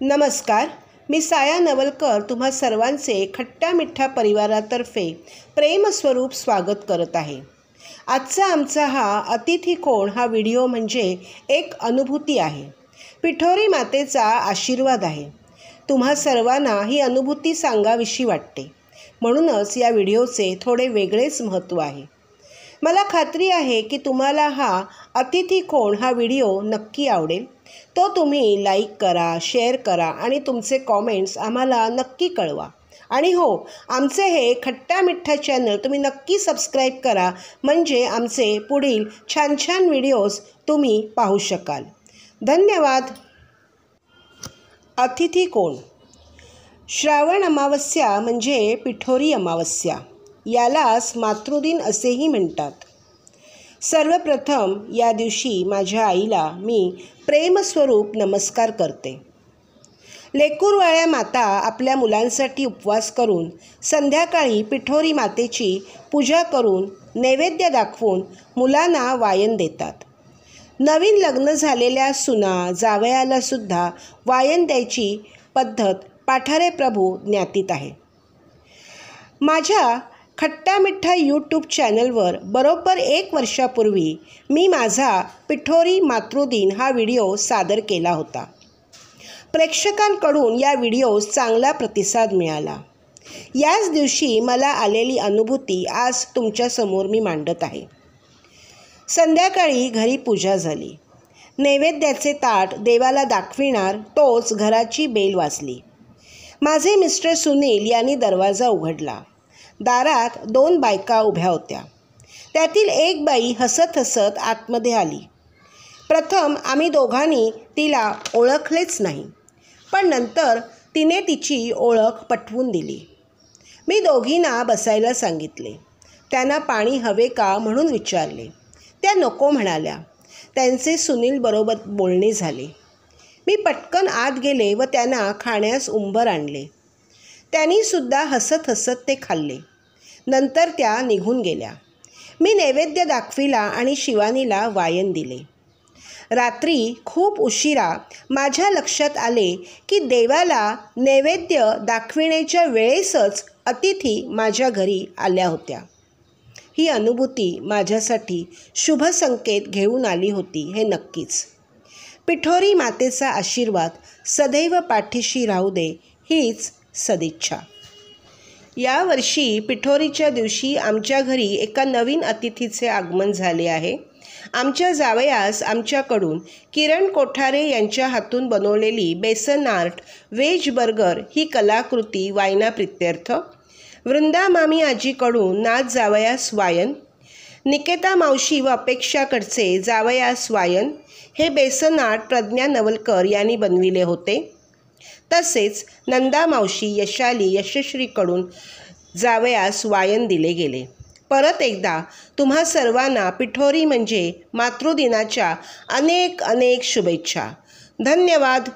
नमस्कार, मी साया नवलकर तुम्हा सर्वांचे खट्ट्या मिठ्ठा परिवारातर्फे प्रेमस्वरूप स्वागत करत आहे। आजचा आमचा हा अतिथी कोण हा व्हिडिओ म्हणजे एक अनुभूती आहे। पिठोरी मातेचा आशीर्वाद आहे। तुम्हा सर्वांना ही अनुभूती सांगावीशी वाटते, म्हणूनच या व्हिडिओचे थोडे वेगळेच महत्त्व आहे। मला खात्री आहे की तुम्हाला हा अतिथी कोण हा व्हिडिओ नक्की आवडेल। तो तुम्ही लाईक करा, शेअर करा आणि तुमचे कॉमेंट्स आम्हाला नक्की कळवा। आणि हो, आमचे हे खट्ट्या मिठ्ठा चॅनल तुम्ही नक्की सबस्क्राईब करा, म्हणजे आमचे पुढील छान छान व्हिडिओज तुम्ही पाहू शकाल। धन्यवाद। अतिथी कोण? श्रावण अमावस्या म्हणजे पिठोरी अमावस्या, यालाच मातृदिन असेही म्हणतात। सर्वप्रथम या दिवशी माझ्या आईला मी प्रेमस्वरूप नमस्कार करते। लेकूरवाळ्या माता आपल्या मुलांसाठी उपवास करून संध्याकाळी पिठोरी मातेची पूजा करून नैवेद्य दाखवून मुलांना वायन देतात। नवीन लग्न झालेल्या सुना जावयालासुद्धा वायन द्यायची पद्धत पाठारे प्रभू ज्ञातीत आहे। माझ्या खट्टा मिठ्ठा यूट्यूब चॅनलवर बरोबर 1 वर्षापूर्वी मी माझा पिठोरी मातृदिन हा व्हिडिओ सादर केला होता। प्रेक्षकांकडून या व्हिडिओस चांगला प्रतिसाद मिळाला। याच दिवशी मला आलेली अनुभूती आज तुमच्यासमोर मी मांडत आहे। संध्याकाळी घरी पूजा झाली। नैवेद्याचे ताट देवाला दाखविणार तोच घराची बेल वाजली। माझे मिस्टर सुनील यांनी दरवाजा उघडला। दारात 2 बायका उभ्या होत्या। त्यातील एक बाई हसत हसत आतमध्ये आली। प्रथम आम्ही दोघांनी तिला ओळखलेच नाही, पण नंतर तिने तिची ओळख पटवून दिली। मी दोघींना बसायला सांगितले। त्यांना पाणी हवे का म्हणून विचारले। त्या नको म्हणाल्या। त्यांचे सुनील बरोबर बोलणे झाले। मी पटकन आत गेले व त्यांना खाण्यास उंबर आणले। त्यांनीसुद्धा हसत हसत ते खाल्ले। नंतर त्या निघून गेल्या। मी नैवेद्य दाखविला आणि शिवानीला वायन दिले। रात्री खूप उशिरा माझ्या लक्षात आले की देवाला नैवेद्य दाखविण्याच्या वेळेसच अतिथी माझ्या घरी आल्या होत्या। ही अनुभूती माझ्यासाठी शुभ संकेत घेऊन आली होती हे नक्कीच। पिठोरी मातेचा आशीर्वाद सदैव पाठीशी राहू दे हीच सदिच्छा। यावर्षी पिठोरीच्या दिवशी आमच्या घरी एका नवीन अतिथीचे आगमन झाले आहे। आमच्या जावयास आमच्याकडून किरण कोठारे यांच्या हातून बनवलेली बेसन आर्ट व्हेज बर्गर ही कलाकृती वायनाप्रित्यर्थ, वृंदा मामी आजीकडून नाथ जावयास वायन, निकेता मावशी व अपेक्षाकडचे जावयास वायन हे बेसन आर्ट प्रज्ञा नवलकर यांनी बनविले होते। तसेच नंदा मावशी, यशाली, यशश्रीकडून जावयास वायन दिले गेले। परत एकदा तुम्हा सर्वांना पिठोरी म्हणजे मातृदिनाच्या अनेक अनेक शुभेच्छा। धन्यवाद।